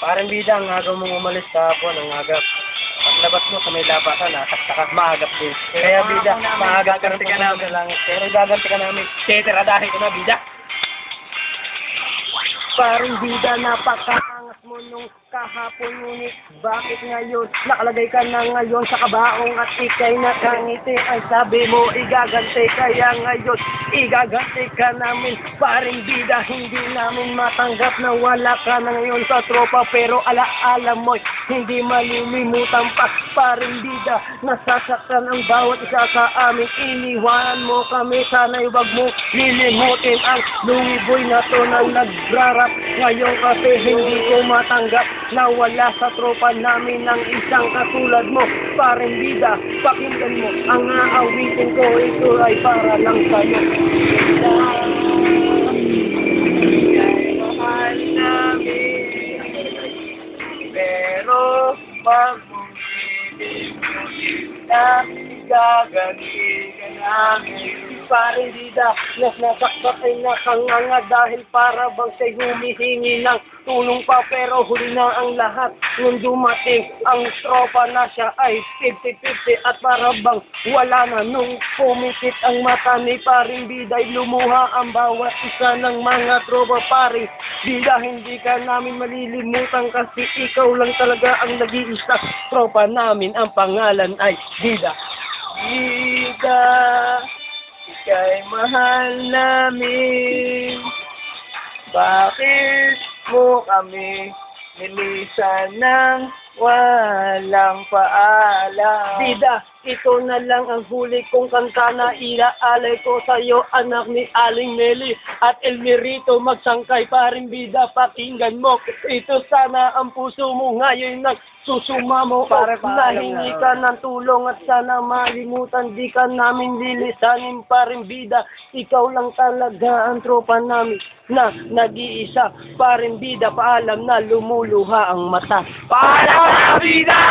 Parang bida, ang aga mong umalis kahapon, ang aga. Paglabas mo sa may labasan, nasaksakas, maagap din. Kaya bida, maagap ka rin namin lang. Pero gaganti ka namin. Tetradahin ko na, bida. Parang bida, napakaangas mo nung kahapon, ngunit bakit ngayon nakalagay ka na ngayon sa kabaong at ikay nakangiti? Ay sabi mo igaganti, kaya ngayon igaganti ka namin. Parang bida, hindi namin matanggap na wala ka na ngayon sa tropa, pero alaala mo hindi malilimutan pa. Parang bida, nasasaktan ang bawat isa sa amin. Iniwanan mo kami, sana'y wag mo lilimutin ang lumiboy na to na nagrarap ngayon, kasi hindi ko matanggap na wala sa tropa namin ng isang katulad mo. Parang bida, pakinggan mo ang aawitin ko, ito ay para lang sa'yo. Ay mahal namin, pero pag bumibig na gaganti ka namin. Parang bida, nasaksak ay nakanganga dahil para bang siya'y humihingi ng tulong pa, pero huli na ang lahat. Nung dumating ang tropa na siya ay 50-50 at para bang wala na. Nung pumikit ang mata ni paring bida ay lumuha ang bawat isa ng mga tropa. Paring bida, hindi ka namin malilimutan kasi ikaw lang talaga ang nag-iisa. Tropa namin, ang pangalan ay bida. Bida, ika'y mahal namin, bakit mo kami nilisan ng walang paalam? Bida, ito na lang ang huli kong kanta na ilaalay ko sa'yo, anak ni Aling Meli at Elmerito magsangkay. Paring bida, pakinggan mo ito, sana ang puso mo ngayon nagsusuma mo. Nahingi ka ng tulong at sana malimutan, di ka namin lilisanin. Paring bida, ikaw lang talaga ang tropa namin na nag-iisa. Paring bida, paalam na lumuluha ang mata. Paalam na bida!